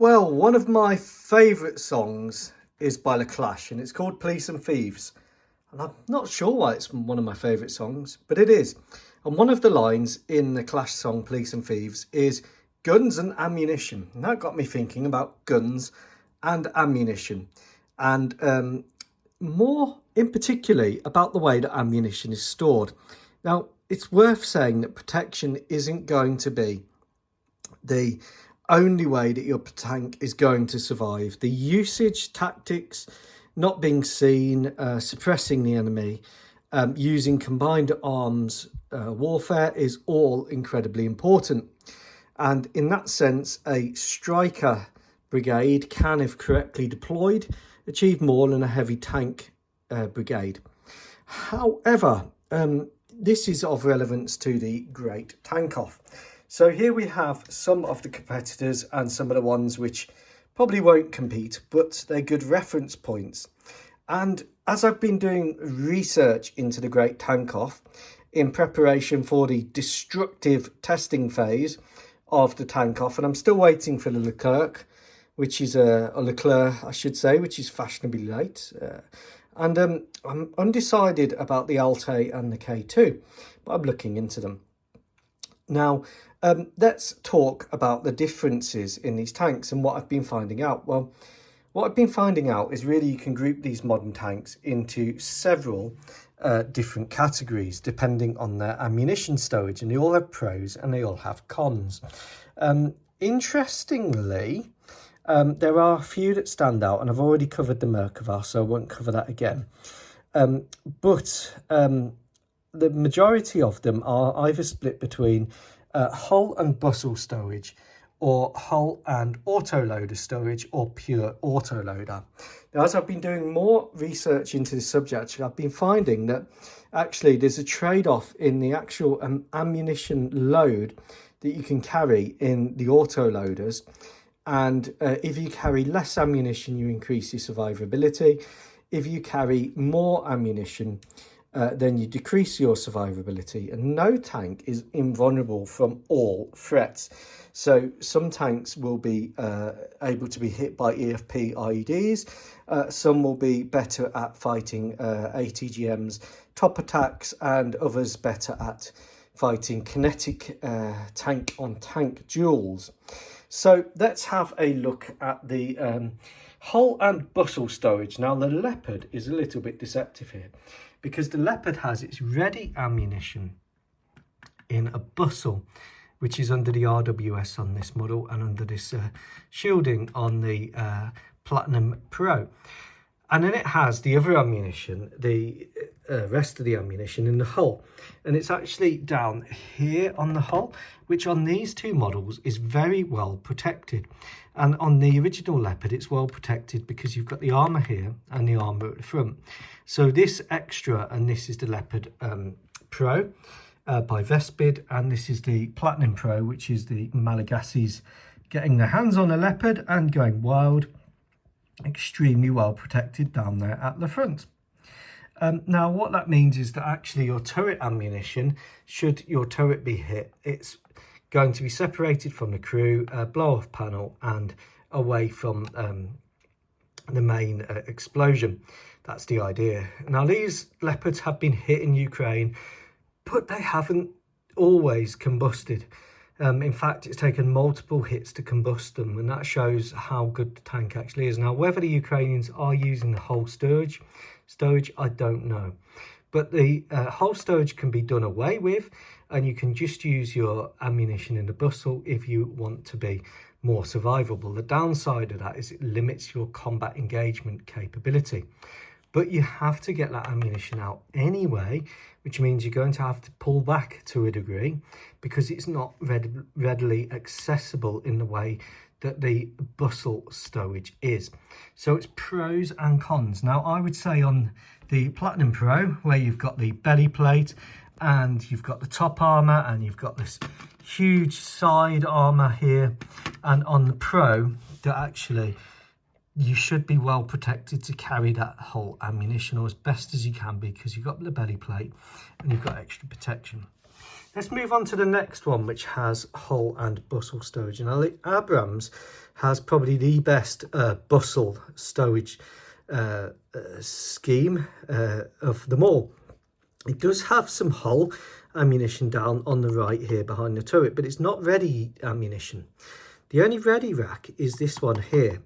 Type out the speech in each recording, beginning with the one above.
Well, one of my favourite songs is by Leclerc and it's called Police and Thieves. And I'm not sure why it's one of my favourite songs, but it is. And one of the lines in the Clash song Police and Thieves is guns and ammunition. And that got me thinking about guns and ammunition. And more in particularly about the way that ammunition is stored. Now, it's worth saying that protection isn't going to be the only way that your tank is going to survive. The usage tactics, not being seen, suppressing the enemy, using combined arms warfare is all incredibly important. And in that sense, a striker brigade can, if correctly deployed, achieve more than a heavy tank brigade. However, this is of relevance to the Great Tank-Off. So here we have some of the competitors and some of the ones which probably won't compete, but they're good reference points. And as I've been doing research into the Great Tank-Off in preparation for the destructive testing phase of the Tank-Off, and I'm still waiting for the Leclerc, which is a Leclerc, I should say, which is fashionably late. And I'm undecided about the Alte and the K2, but I'm looking into them. Now, let's talk about the differences in these tanks and what I've been finding out. Well, what I've been finding out is really you can group these modern tanks into several different categories depending on their ammunition stowage, and they all have pros and they all have cons. Interestingly, there are a few that stand out, and I've already covered the Merkava, so I won't cover that again. But the majority of them are either split between hull and bustle stowage, or hull and autoloader stowage, or pure autoloader. Now, as I've been doing more research into this subject, I've been finding that actually there's a trade-off in the actual ammunition load that you can carry in the autoloaders. And if you carry less ammunition, you increase your survivability. If you carry more ammunition, then you decrease your survivability. And no tank is invulnerable from all threats. So some tanks will be able to be hit by EFP IEDs. Some will be better at fighting ATGM's top attacks, and others better at fighting kinetic tank-on-tank duels. So let's have a look at the hull and bustle stowage. Now, the Leopard is a little bit deceptive here, because the Leopard has its ready ammunition in a bustle, which is under the RWS on this model and under this shielding on the Platinum Pro. And then it has the other ammunition, the rest of the ammunition in the hull. And it's actually down here on the hull, which on these two models is very well protected. And on the original Leopard, it's well protected because you've got the armour here and the armour at the front. So this extra, and this is the Leopard Pro by Vespid, and this is the Platinum Pro, which is the Malagasys getting their hands on a Leopard and going wild. Extremely well protected down there at the front. Now, what that means is that actually your turret ammunition, should your turret be hit, it's going to be separated from the crew, blow-off panel, and away from the main explosion. That's the idea. Now, these Leopards have been hit in Ukraine, but they haven't always combusted. In fact, it's taken multiple hits to combust them, and that shows how good the tank actually is. Now, whether the Ukrainians are using the whole stowage, I don't know. But the whole stowage can be done away with, and you can just use your ammunition in the bustle if you want to be more survivable. The downside of that is it limits your combat engagement capability. But you have to get that ammunition out anyway, which means you're going to have to pull back to a degree because it's not readily accessible in the way that the bustle stowage is. So it's pros and cons. Now, I would say on the Platinum Pro, where you've got the belly plate and you've got the top armour and you've got this huge side armour here, and on the Pro, that actually you should be well protected to carry that whole ammunition, or as best as you can be, because you've got the belly plate and you've got extra protection. Let's move on to the next one, which has hull and bustle stowage. Now, the Abrams has probably the best bustle stowage scheme of them all. It does have some hull ammunition down on the right here behind the turret, but it's not ready ammunition. The only ready rack is this one here.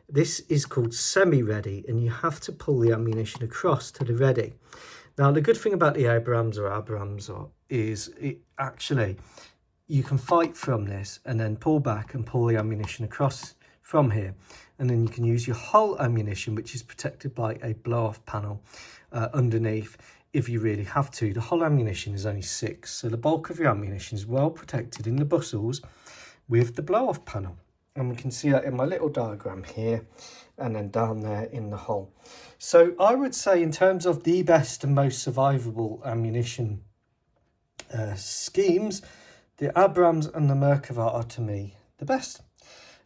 This is called semi-ready, and you have to pull the ammunition across to the ready. Now, the good thing about the Abrams is it actually, you can fight from this and then pull back and pull the ammunition across from here. And then you can use your hull ammunition, which is protected by a blow-off panel underneath if you really have to. The hull ammunition is only 6, so the bulk of your ammunition is well protected in the bustles with the blow-off panel. And we can see that in my little diagram here and then down there in the hull. So I would say, in terms of the best and most survivable ammunition schemes, the Abrams and the Merkava are, to me, the best.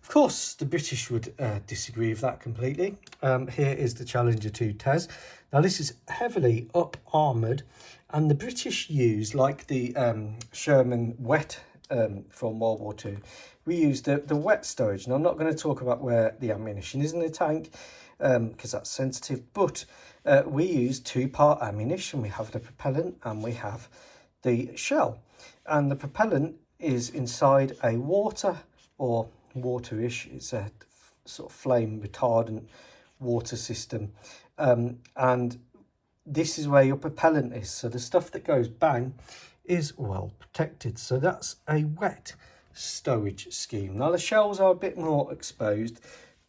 Of course, the British would disagree with that completely. Here is the Challenger 2 TES. Now, this is heavily up-armoured, and the British use, like the Sherman wet from World War II, we use the wet stowage. Now, I'm not going to talk about where the ammunition is in the tank, because that's sensitive, but we use two-part ammunition. We have the propellant and we have the shell, and the propellant is inside a water or waterish. It's a sort of flame retardant water system, and this is where your propellant is, so the stuff that goes bang is well protected. So that's a wet stowage scheme. Now, the shells are a bit more exposed,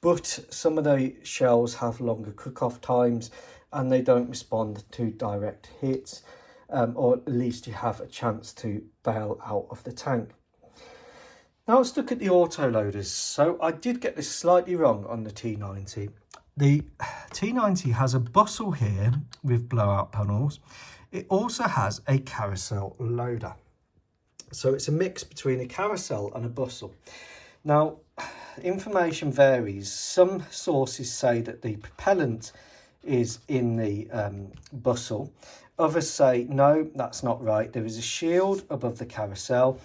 but some of the shells have longer cook-off times and they don't respond to direct hits, or at least you have a chance to bail out of the tank. Now, let's look at the autoloaders. So I did get this slightly wrong on the T90. The T90 has a bustle here with blowout panels. It also has a carousel loader. So it's a mix between a carousel and a bustle. Now, information varies. Some sources say that the propellant is in the bustle. Others say, no, that's not right. There is a shield above the carousel,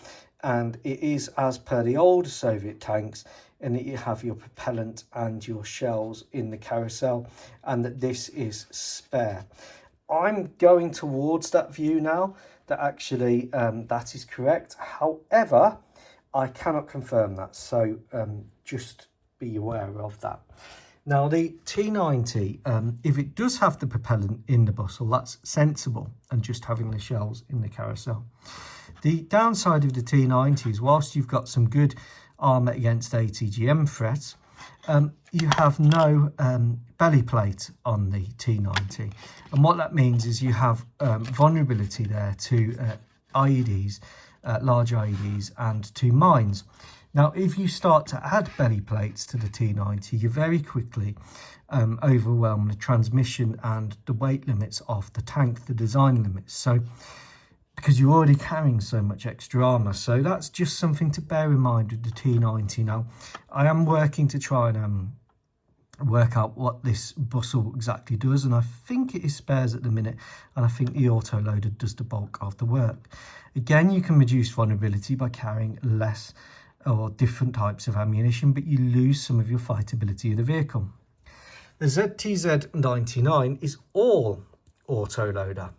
and it is as per the old Soviet tanks, and that you have your propellant and your shells in the carousel, and that this is spare. I'm going towards that view now, that actually that is correct. However, I cannot confirm that, so just be aware of that. Now, the T90, if it does have the propellant in the bustle, that's sensible, and just having the shells in the carousel. The downside of the T90 is, whilst you've got some good armour against ATGM threats, you have no belly plate on the T90, and what that means is you have vulnerability there to IEDs, large IEDs, and to mines. Now, if you start to add belly plates to the T90, you very quickly overwhelm the transmission and the weight limits of the tank, the design limits. So, because you're already carrying so much extra armour. So that's just something to bear in mind with the T90. Now, I am working to try and work out what this bustle exactly does, and I think it is spares at the minute, and I think the autoloader does the bulk of the work. Again, you can reduce vulnerability by carrying less or different types of ammunition, but you lose some of your fightability of the vehicle. The ZTZ99 is all autoloader.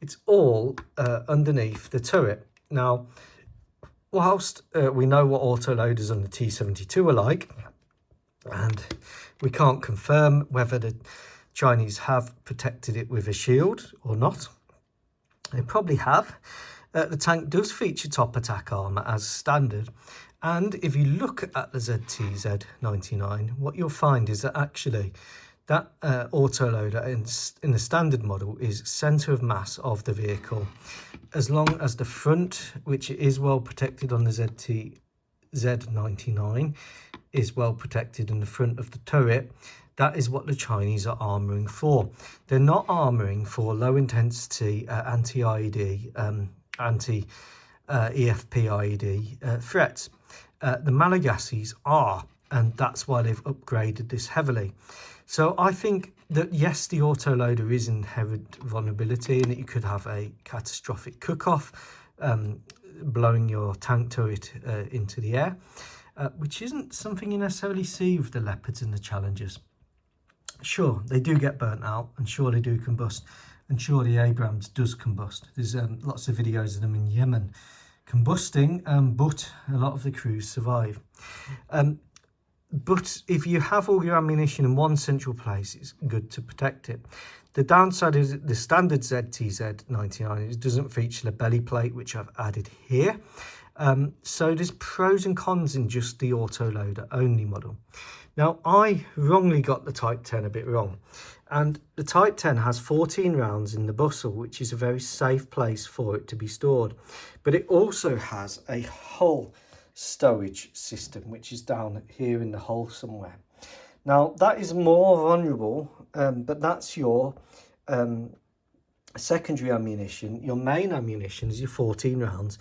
It's all underneath the turret. Now, whilst we know what autoloaders on the T72 are like, and we can't confirm whether the Chinese have protected it with a shield or not, they probably have. The tank does feature top attack armour as standard, and if you look at the ZTZ99, what you'll find is that actually that autoloader in the standard model is centre of mass of the vehicle. As long as the front, which is well protected on the ZTZ99, is well protected in the front of the turret, that is what the Chinese are armouring for. They're not armouring for low intensity anti-IED, anti-EFP IED threats. The Malagasis are, and that's why they've upgraded this heavily. So I think that, yes, the autoloader is inherent vulnerability and that you could have a catastrophic cook-off, blowing your tank turret into the air, which isn't something you necessarily see with the Leopards and the Challengers. Sure, they do get burnt out, and sure they do combust, and sure the Abrams does combust. There's lots of videos of them in Yemen combusting, but a lot of the crews survive. But if you have all your ammunition in one central place, it's good to protect it. The downside is the standard ZTZ99, it doesn't feature the belly plate, which I've added here. So there's pros and cons in just the autoloader only model. Now, I wrongly got the Type 10 a bit wrong. And the Type 10 has 14 rounds in the bustle, which is a very safe place for it to be stored. But it also has a hull stowage system, which is down here in the hull somewhere. Now, that is more vulnerable, but that's your secondary ammunition. Your main ammunition is your 14 rounds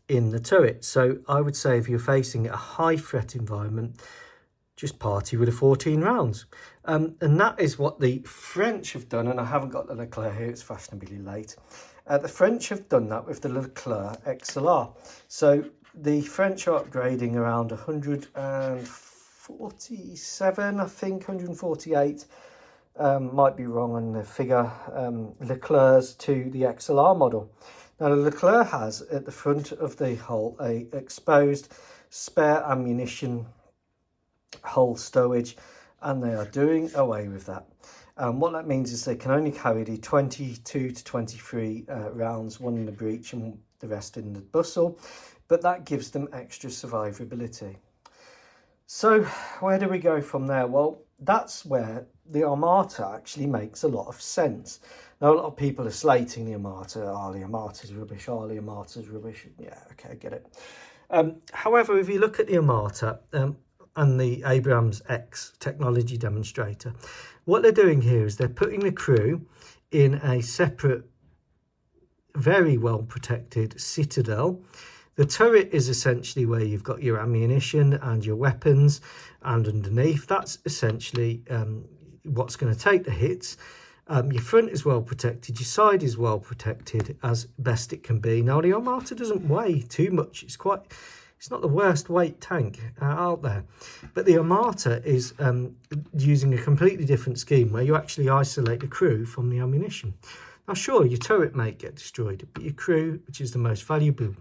in the turret. So I would say if you're facing a high threat environment, just party with the 14 rounds. And that is what the French have done, and I haven't got the Leclerc here, it's fashionably late. The French have done that with the Leclerc XLR. So the French are upgrading around 147, I think, 148. Might be wrong on the figure, Leclerc's to the XLR model. Now, the Leclerc has at the front of the hull a exposed spare ammunition hull stowage, and they are doing away with that. What that means is they can only carry the 22 to 23 rounds, one in the breech and the rest in the bustle, but that gives them extra survivability. So where do we go from there? Well, that's where the Armata actually makes a lot of sense. Now, a lot of people are slating the Armata. Oh, the Armata's rubbish. Oh, the Armata's rubbish. Yeah, okay, I get it. However, if you look at the Armata and the Abrams X technology demonstrator, what they're doing here is they're putting the crew in a separate, very well protected citadel. The turret is essentially where you've got your ammunition and your weapons, and underneath that's essentially what's going to take the hits. Your front is well protected, your side is well protected as best it can be. Now, the Armata doesn't weigh too much, it's not the worst weight tank out there, but the Armata is using a completely different scheme where you actually isolate the crew from the ammunition. Now, sure, your turret may get destroyed, but your crew, which is the most valuable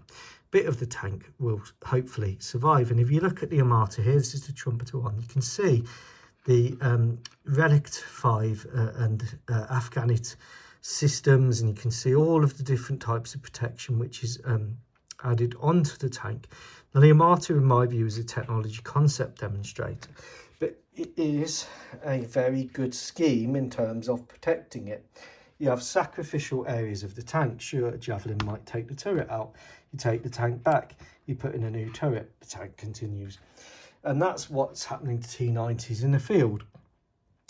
bit of the tank, will hopefully survive. And if you look at the Armata here, this is the Trumpeter one, you can see the Relict 5 and Afghanit systems, and you can see all of the different types of protection which is added onto the tank. Now, the Armata, in my view, is a technology concept demonstrator, but it is a very good scheme in terms of protecting it. You have sacrificial areas of the tank. Sure, a javelin might take the turret out. You take the tank back, you put in a new turret, the tank continues. And that's what's happening to T90s in the field.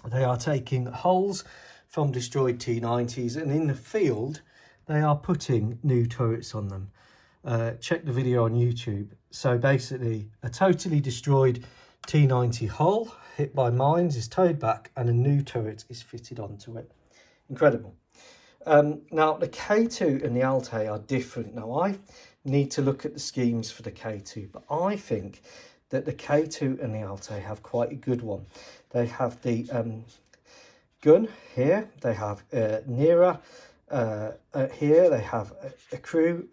They are taking hulls from destroyed T90s, and in the field, they are putting new turrets on them. Check the video on YouTube. So basically, a totally destroyed T90 hull hit by mines is towed back, and a new turret is fitted onto it. Incredible. Now, the K2 and the Altair are different. Now, I need to look at the schemes for the K2, but I think that the K2 and the Altair have quite a good one. They have the gun here, they have Nera here, they have a crew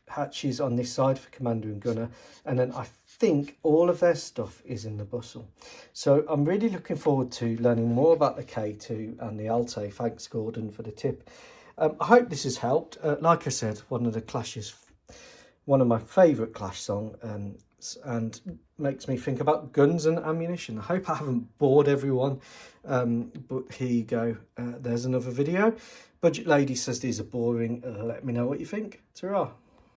hatches on this side for commander and gunner, and then I think all of their stuff is in the bustle. So I'm really looking forward to learning more about the K2 and the Altair. Thanks, Gordon, for the tip. I hope this has helped. Like I said, one of my favourite Clash songs, and makes me think about guns and ammunition. I hope I haven't bored everyone, but here you go. There's another video. Budget Lady says these are boring. Let me know what you think. Ta-ra.